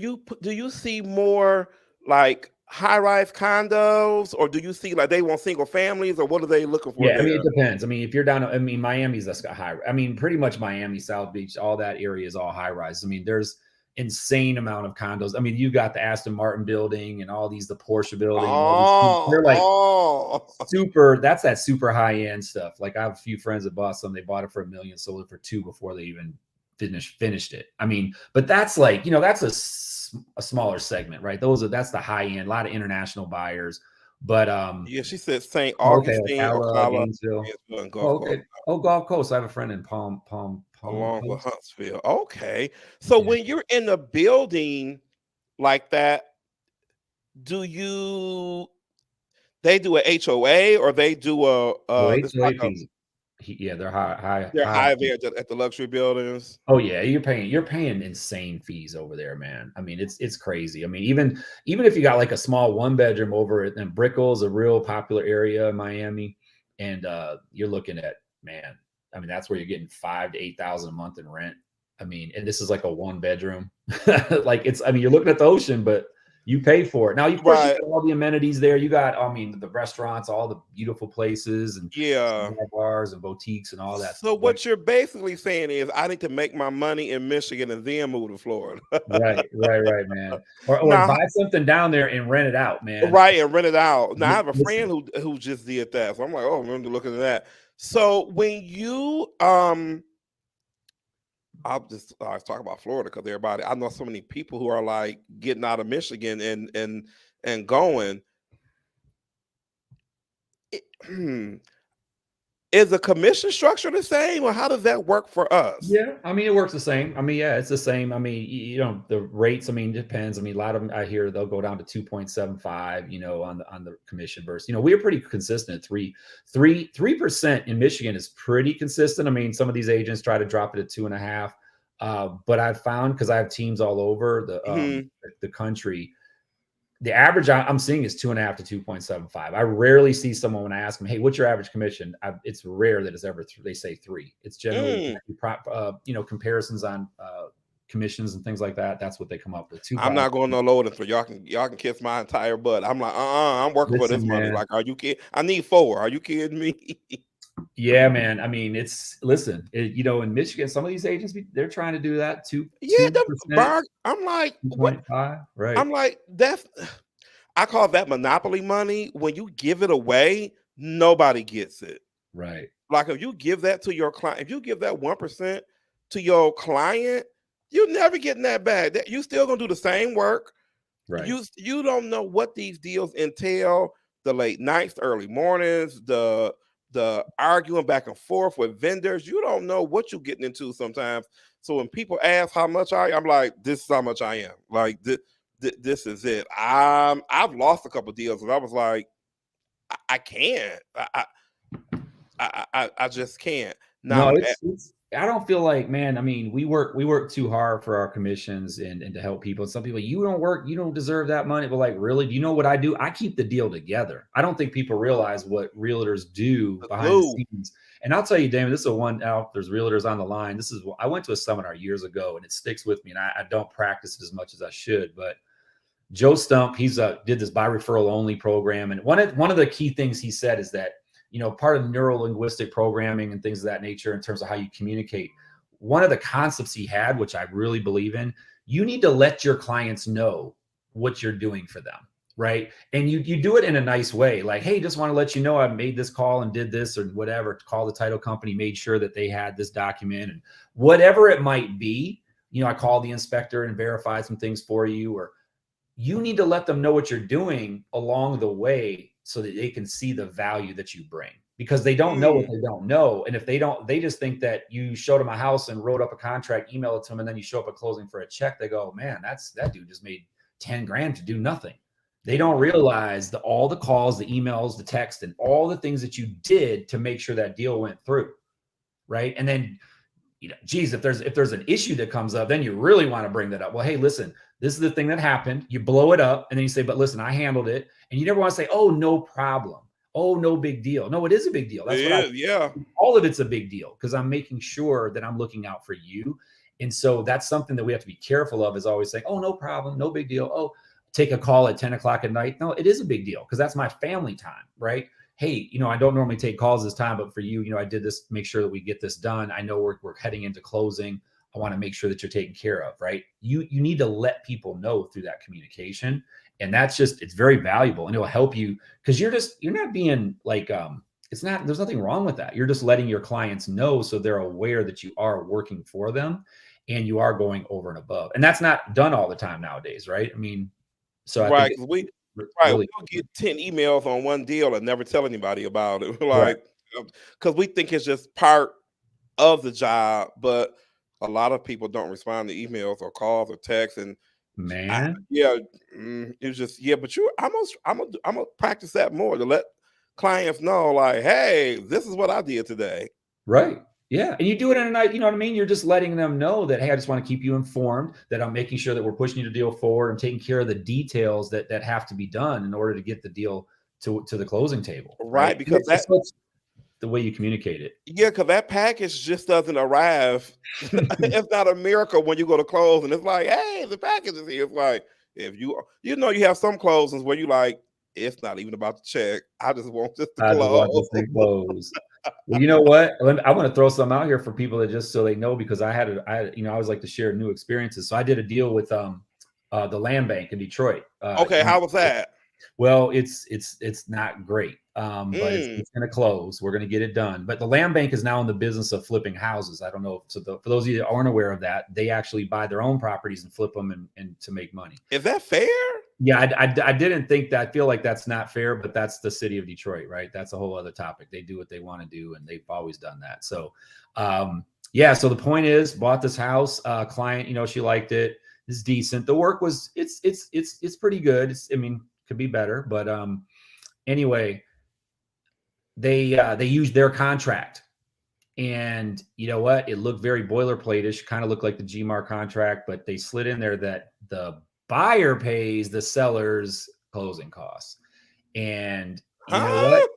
you see more like high-rise condos, or do you see like they want single families, or what are they looking for? Yeah, I mean, it depends. I mean, if you're down, I mean, Miami's that's got high. I mean, pretty much Miami, South Beach, all that area is all high-rise. I mean, there's insane amount of condos. I mean, you got the Aston Martin building and all these, the Porsche building. They're like super. That's that super high-end stuff. Like I have a few friends that bought some. They bought it for $1 million, sold it for $2 million before they even finished it. I mean, but that's like, that's a smaller segment, right? That's the high end, a lot of international buyers. But yeah, she said St. Augustine, Gainesville. Gulf Coast. I have a friend in Palm along with Huntsville. Okay. So when you're in a building like that, they do a HOA, or they do HOA fees? Yeah, they're high. They're high there at the luxury buildings. Oh yeah, you're paying insane fees over there, man. I mean, it's crazy. I mean, even if you got like a small 1-bedroom over in Brickell's, a real popular area in Miami, and you're looking at, man, I mean, that's where you're getting $5,000 to $8,000 a month in rent. I mean, and this is like a 1-bedroom. Like I mean, you're looking at the ocean, but you pay for it. Now, of course, you got all the amenities there. You got, I mean, the restaurants, all the beautiful places, and bars and boutiques and all that. So what you're basically saying is, I need to make my money in Michigan and then move to Florida. right, man. Or buy something down there and rent it out, man. Right, and rent it out. Now I have a friend who just did that, so I'm like, oh, I'm gonna look at that. So when you I'll talk about Florida because everybody, I know so many people who are like getting out of Michigan and going. Is the commission structure the same, or how does that work for us? Yeah, I mean, it works the same. I mean, yeah, it's the same. I mean, the rates, I mean, depends. I mean, a lot of them, I hear they'll go down to 2.75, on the commission versus, we're pretty consistent at 3% in Michigan is pretty consistent. I mean, some of these agents try to drop it at 2.5. But I've found, because I have teams all over the country, the average I'm seeing is 2.5 to 2.75. I rarely see someone, when I ask them, hey, what's your average commission? It's rare that it's ever they say 3. It's generally comparisons on commissions and things like that. That's what they come up with. I'm not going no lower than 3. Y'all can kiss my entire butt. I'm like, I'm working for this money. Like, are you kidding? I need 4. Are you kidding me? Yeah, man. I mean, in Michigan, some of these agents, they're trying to do that too. Yeah, I'm like, what? Right. I'm like, I call that monopoly money. When you give it away, nobody gets it. Right. Like if you give that to your client, if you give that 1% to your client, you're never getting that back. You still gonna do the same work. Right. You don't know what these deals entail. The late nights, the early mornings, the arguing back and forth with vendors. You don't know what you're getting into sometimes. So when people ask how much I'm like, this is how much I am. Like this is it. I've lost a couple of deals, and I was like, I can't. I just can't. Now, I don't feel like, man, I mean, we work too hard for our commissions and to help people. And some people, you don't deserve that money. But like, really, do you know what I do? I keep the deal together. I don't think people realize what realtors do behind the scenes. And I'll tell you, Damon, this is one out. There's realtors on the line. I went to a seminar years ago, and it sticks with me. And I don't practice it as much as I should. But Joe Stump, he's did this by referral only program. And one of the key things he said is that, part of neuro-linguistic programming and things of that nature in terms of how you communicate. One of the concepts he had, which I really believe in, you need to let your clients know what you're doing for them, right? And you do it in a nice way. Like, hey, just want to let you know I made this call and did this or whatever, call the title company, made sure that they had this document and whatever it might be. I called the inspector and verified some things for you, or you need to let them know what you're doing along the way so that they can see the value that you bring. because they don't know what they don't know. And if they don't, they just think that you showed them a house and wrote up a contract, email it to them, and then you show up at closing for a check. They go, man, that dude just made 10 grand to do nothing. They don't realize all the calls, the emails, the text, and all the things that you did to make sure that deal went through. Right. And then, geez, if there's an issue that comes up, then you really want to bring that up. Well, hey, listen, this is the thing that happened. You blow it up and then you say, but listen, I handled it. And you never want to say, oh, no problem. Oh, no big deal. No, it is a big deal. That's all of it's a big deal, because I'm making sure that I'm looking out for you. And so that's something that we have to be careful of, is always saying, oh, no problem. No big deal. Oh, take a call at 10 o'clock at night. No, it is a big deal, because that's my family time, right? Hey, I don't normally take calls this time, but for you, I did this, make sure that we get this done. I know we're heading into closing. I want to make sure that you're taken care of, right? You need to let people know through that communication. And that's it's very valuable, and it'll help you, because you're not being like, there's nothing wrong with that. You're just letting your clients know, so they're aware that you are working for them and you are going over and above. And that's not done all the time nowadays, right? I mean, so I think we'll get 10 emails on one deal and never tell anybody about it. Like, because we think it's just part of the job, but a lot of people don't respond to emails or calls or texts. And it's just, but I'm gonna practice that more, to let clients know, like, hey, this is what I did today. Right. Yeah. And you do it in a night, you know what I mean? You're just letting them know that, hey, I just want to keep you informed, that I'm making sure that we're pushing you to deal forward and taking care of the details that have to be done in order to get the deal to the closing table. Right. Because that's the way you communicate it. Yeah, because that package just doesn't arrive. It's not a miracle when you go to close and it's like, hey, the package is here. It's like, if you have some closings where you like, it's not even about the check. I just want this to close. Well, you know what? I want to throw something out here for people, that just so they know, because I always like to share new experiences. So I did a deal with the Land Bank in Detroit. Okay, how was that? Well, it's not great, but it's going to close. We're going to get it done. But the Land Bank is now in the business of flipping houses. I don't know. So for those of you that aren't aware of that, they actually buy their own properties and flip them and to make money. Is that fair? Yeah, I didn't think that. I feel like that's not fair, but that's the city of Detroit, right? That's a whole other topic. They do what they want to do, and they've always done that. So, so the point is, bought this house. Client, she liked it. It's decent. The work was, it's pretty good. Could be better, but anyway, they used their contract, and you know what? It looked very boilerplate-ish, kind of looked like the GMAR contract, but they slid in there that the buyer pays the seller's closing costs. And you know what?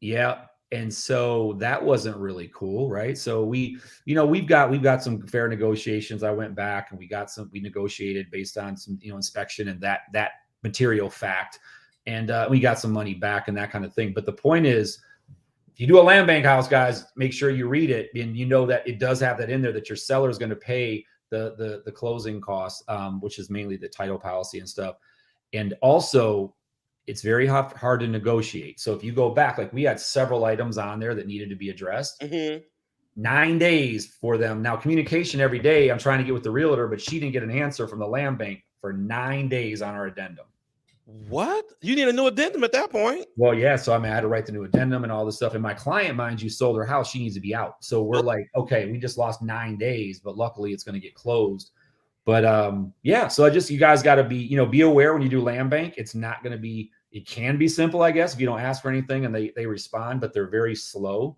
Yeah. And so that wasn't really cool, right? So we've got some fair negotiations. I went back and we negotiated based on some, inspection and that material fact. And we got some money back and that kind of thing. But the point is, if you do a Land Bank house, guys, make sure you read it and you know that it does have that in there, that your seller is going to pay the closing costs, which is mainly the title policy and stuff. And also, it's very hard to negotiate. So if you go back, like we had several items on there that needed to be addressed. 9 days for them. Now, communication every day, I'm trying to get with the realtor, but she didn't get an answer from the Land Bank for 9 days on our addendum. What? You need a new addendum at that point? Well, yeah. So I had to write the new addendum and all this stuff. And my client, mind you, sold her house. She needs to be out. So we're like, okay, we just lost 9 days, but luckily it's going to get closed. But so you guys got to be aware when you do Land Bank. It's not going to be, it can be simple, I guess, if you don't ask for anything and they respond, but they're very slow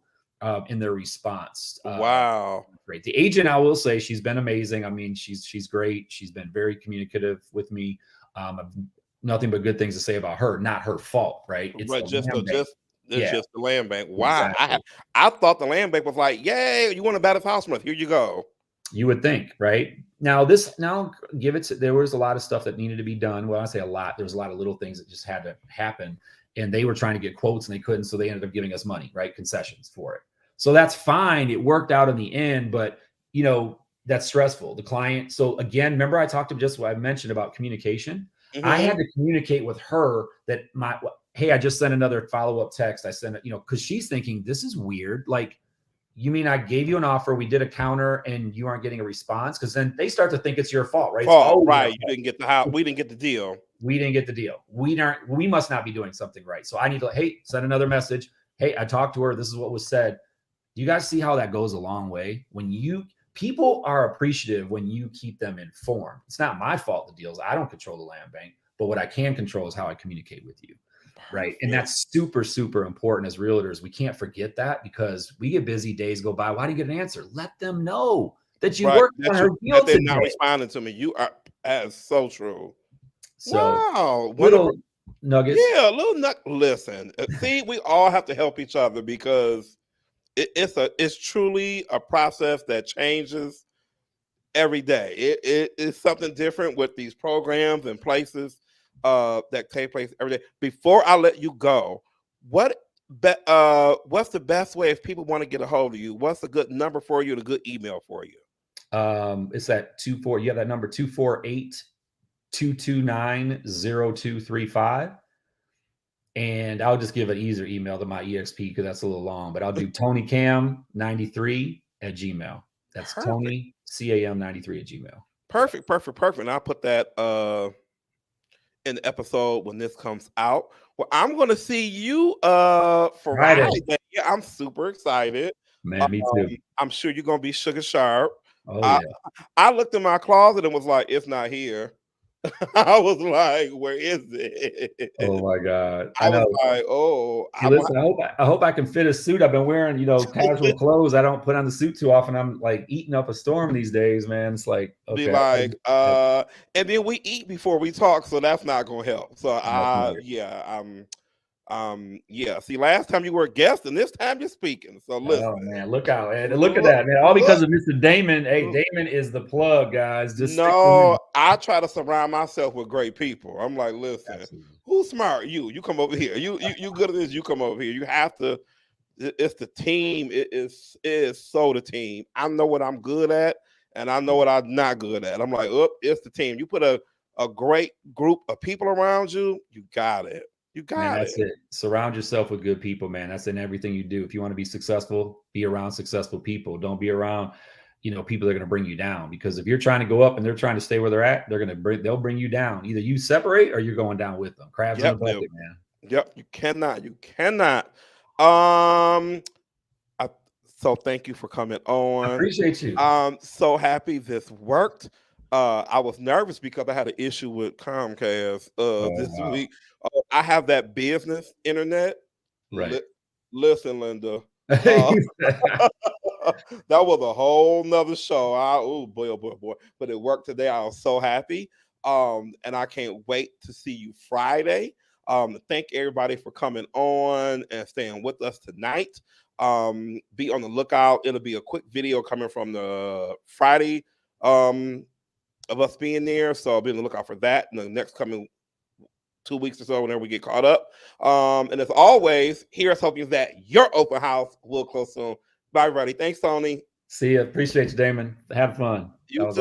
in their response. Wow. Great. The agent, I will say, she's been amazing. She's great. She's been very communicative with me. Nothing but good things to say about her. Not her fault, right? It's just the Land Bank. Wow. Exactly. I thought the Land Bank was like, yay, you want a better house month? Here you go. You would think, right? There was a lot of stuff that needed to be done. Well, I say a lot. There was a lot of little things that just had to happen, and they were trying to get quotes and they couldn't, so they ended up giving us money, right? Concessions for it. So that's fine. It worked out in the end, but that's stressful. The client. So again, remember I talked to just what I mentioned about communication. I had to communicate with her that hey, I just sent another follow-up text. I sent it, because she's thinking this is weird. Like, you mean I gave you an offer, we did a counter, and you aren't getting a response? Because then they start to think it's your fault, right? Right. You didn't get the house. We didn't get the deal. We didn't get the deal. We must not be doing something right. So I need to, hey, send another message. hey, I talked to her. This is what was said. Do you guys see how that goes a long way? When people are appreciative when you keep them informed. It's not my fault, the deals. I don't control the land bank, but what I can control is how I communicate with you. Right. And that's super, super important as realtors. We can't forget that because we get busy, days go by. Why do you get an answer? Let them know that you worked on her deal that they're today. not responding to me. You are as so true. So wow. little nuggets. Yeah, a little nut. Listen, see, we all have to help each other because it's truly a process that changes every day. It is something different with these programs and places that take place every day. Before I let you go, what's the best way if people want to get a hold of you? What's a good number for you and a good email for you? It's that 24. You have that number 248-229-0235. And I'll just give an easier email to my EXP because that's a little long, but I'll do TonyCam93@gmail. That's Perfect. Tony CAM93@gmail. Perfect. And I'll put that in the episode when this comes out. Well, I'm gonna see you Friday. Yeah, I'm super excited. Man, me too. I'm sure you're gonna be sugar sharp. Oh yeah. I looked in my closet and was like, it's not here. I was like, where is it? Oh my God. I was like, oh. Hey, listen, I hope I can fit a suit. I've been wearing, casual clothes. I don't put on the suit too often. I'm like eating up a storm these days, man. It's like, okay. Be like, and then we eat before we talk, so that's not gonna help. So yeah. See, last time you were a guest, and this time you're speaking. So listen. Oh man, look out, man! Look at that, man! All because of Mr. Damon. Hey, Damon is the plug, guys. Just I try to surround myself with great people. I'm like, listen, who's smart? You come over here. You good at this? You come over here. You have to. It's the team. It is so the team. I know what I'm good at, and I know what I'm not good at. I'm like, it's the team. You put a great group of people around you. You got it. You got That's it. Surround yourself with good people, man. That's in everything you do. If you want to be successful, be around successful people. Don't be around, people that are going to bring you down. Because if you're trying to go up and they're trying to stay where they're at, they'll bring you down. Either you separate or you're going down with them. Crabs in a bucket, man. Yep, you cannot. So thank you for coming on. I appreciate you. I'm so happy this worked. I was nervous because I had an issue with Comcast this week. I have that business internet. Right. Listen, Linda. That was a whole nother show. Oh boy. But it worked today. I was so happy. And I can't wait to see you Friday. Thank everybody for coming on and staying with us tonight. Be on the lookout. It'll be a quick video coming from the Friday of us being there. So I'll be on the lookout for that in the next coming 2 weeks or so whenever we get caught up. And as always, here's hoping that your open house will close soon. Bye, everybody. Thanks, Tony. See you. Appreciate you, Damon. Have fun. You too.